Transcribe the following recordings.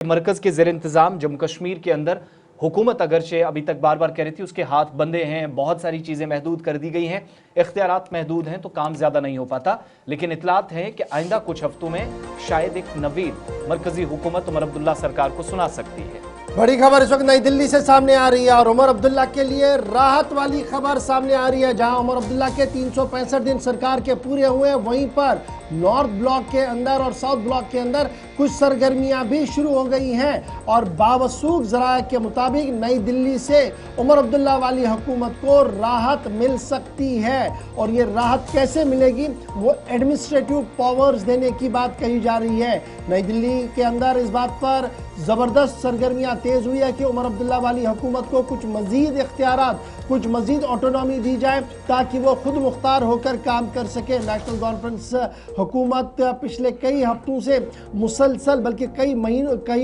मरकज के ज़ेर इंतज़ाम जम्मू कश्मीर के अंदर हुकूमत अगरचे अभी तक बार बार कह रही थी उसके हाथ बंधे हैं, बहुत सारी चीज़ें महदूद कर दी गई हैं, इख्तियारात महदूद हैं तो काम ज़्यादा नहीं हो पाता। लेकिन इतलात है कि आइंदा कुछ हफ्तों में शायद एक नवीद मरकजी हुकूमत उमर अब्दुल्ला सरकार को सुना सकती है। बड़ी खबर इस वक्त नई दिल्ली से सामने आ रही है और उमर अब्दुल्ला के लिए राहत वाली खबर सामने आ रही है। जहां उमर अब्दुल्ला के 365 दिन सरकार के पूरे हुए, वहीं पर नॉर्थ ब्लॉक के अंदर और साउथ ब्लॉक के अंदर कुछ सरगर्मियां भी शुरू हो गई हैं और बावसूख ज़राए के मुताबिक नई दिल्ली से उमर अब्दुल्ला वाली हुकूमत को राहत मिल सकती है। और ये राहत कैसे मिलेगी, वो एडमिनिस्ट्रेटिव पावर्स देने की बात कही जा रही है। नई दिल्ली के अंदर इस बात पर ज़बरदस्त सरगर्मियां तेज़ हुई है कि उमर अब्दुल्ला वाली हुकूमत को कुछ मज़ीद इख्तियारात, कुछ मज़ीद ऑटोनॉमी दी जाए ताकि वो खुद मुख्तार होकर काम कर सके। नेशनल कॉन्फ्रेंस हुकूमत पिछले कई हफ्तों से मुसलसल, बल्कि कई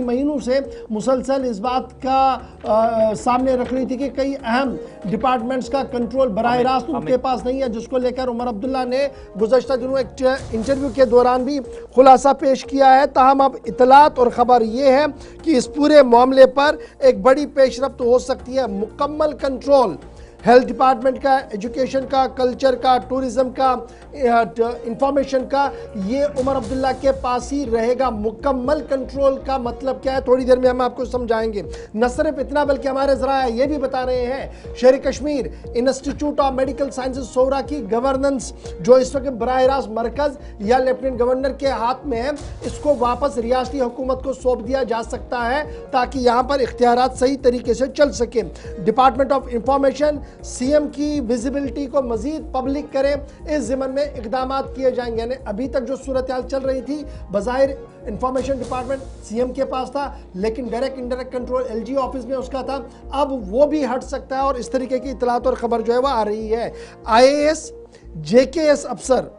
महीनों से मुसलसल इस बात का सामने रख रही थी कि कई अहम डिपार्टमेंट्स का कंट्रोल बराह रास्त उनके पास नहीं है, जिसको लेकर उमर अब्दुल्ला ने गुज़श्ता दिनों एक इंटरव्यू के दौरान भी खुलासा पेश किया है। ताहम अब इतलात और ख़बर यह है कि इस पूरे मामले पर एक बड़ी पेशरफ्त हो सकती है। मुकम्मल कंट्रोल हेल्थ डिपार्टमेंट का, एजुकेशन का, कल्चर का, टूरिज्म का, इंफॉर्मेशन का, ये उमर अब्दुल्ला के पास ही रहेगा। मुकम्मल कंट्रोल का मतलब क्या है, थोड़ी देर में हम आपको समझाएंगे। न सिर्फ इतना बल्कि हमारे ज़रा ये भी बता रहे हैं Sher Kashmir institute of medical sciences Soura की गवर्नेंस जो इस वक्त बराह रास्त मरकज़ या लेफ्टिनेंट गवर्नर के हाथ में है, इसको वापस रियासती हुकूमत को सौंप दिया जा सकता है ताकि यहाँ पर इख्तियारात सही तरीके से चल सके। डिपार्टमेंट ऑफ इंफॉर्मेशन सीएम की विजिबिलिटी को मजीद पब्लिक करें, इस ज़िम्मन में इकदाम किए जाएंगे। यानी अभी तक जो सूरत हाल चल रही थी, बज़ाहिर इंफॉर्मेशन डिपार्टमेंट सीएम के पास था, लेकिन direct indirect control LG office में उसका था, अब वो भी हट सकता है और इस तरीके की इतलात और खबर जो है वो आ रही है। आईएएस जेकेएस अफसर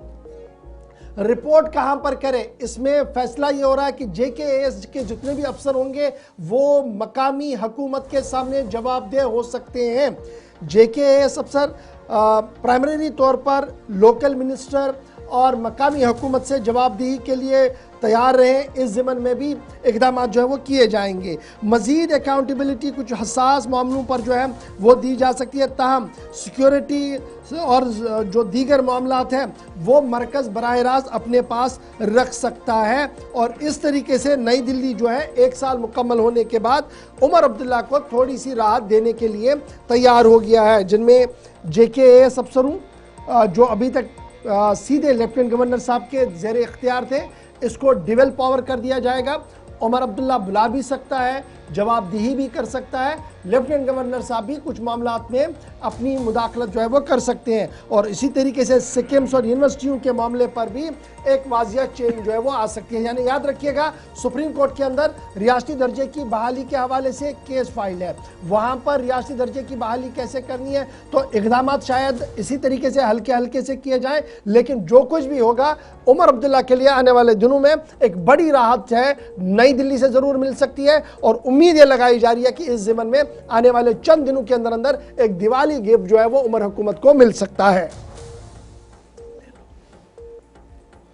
रिपोर्ट कहां पर करें, इसमें फैसला ये हो रहा है कि जेकेएस के जितने भी अफसर होंगे वो मकामी हुकूमत के सामने जवाबदेह हो सकते हैं। जेकेएस अफसर प्राइमरी तौर पर लोकल मिनिस्टर और मकामी हुकूमत से जवाबदेही के लिए तैयार रहें। इस ज़िम्मन में भी इक़दाम जो है वो किए जाएंगे। मज़ीद अकाउंटेबिलिटी कुछ हसास मामलों पर जो है वो दी जा सकती है। ताहम सिक्योरिटी और जो दीगर मामलात हैं वो मरकज़ बराह रास्त अपने पास रख सकता है। और इस तरीके से नई दिल्ली जो है 1 साल मुकम्मल होने के बाद उमर अब्दुल्ला को थोड़ी सी राहत देने के लिए तैयार हो गया है, जिनमें जेकेएस अफसरों जो अभी तक सीधे लेफ्टिनेंट गवर्नर साहब के ज़ेर इख्तियार थे, इसको डिवेल पावर कर दिया जाएगा। उमर अब्दुल्ला बुला भी सकता है, जवाबदेही भी कर सकता है, लेफ्टिनेंट गवर्नर साहब भी कुछ मामलात में अपनी मुदाखलत जो है वो कर सकते हैं। और इसी तरीके से सिक्किम्स और यूनिवर्सिटियों के मामले पर भी एक वाजिया चेंज जो है वो आ सकती है। यानी याद रखिएगा, सुप्रीम कोर्ट के अंदर रियासती दर्जे की बहाली के हवाले से केस फाइल है, वहाँ पर रियासती दर्जे की बहाली कैसे करनी है, तो इक़दाम शायद इसी तरीके से हल्के हल्के से किए जाएँ। लेकिन जो कुछ भी होगा, उमर अब्दुल्ला के लिए आने वाले दिनों में एक बड़ी राहत है नई दिल्ली से ज़रूर मिल सकती है। और उम्मीद ये लगाई जा रही है कि इस ज़िम्मन में आने वाले चंद दिनों के अंदर अंदर एक दिवाली गिफ्ट जो है वो उमर हुकूमत को मिल सकता है।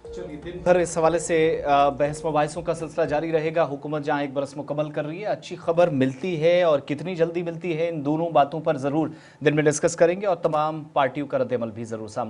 चलिए, दिन भर इस हवाले से बहस मुबाहिसों का सिलसिला जारी रहेगा। हुकूमत जहां 1 बरस मुकम्मल कर रही है, अच्छी खबर मिलती है और कितनी जल्दी मिलती है, इन दोनों बातों पर ज़रूर दिन में डिस्कस करेंगे और तमाम पार्टियों का रद्द अमल भी ज़रूर सामने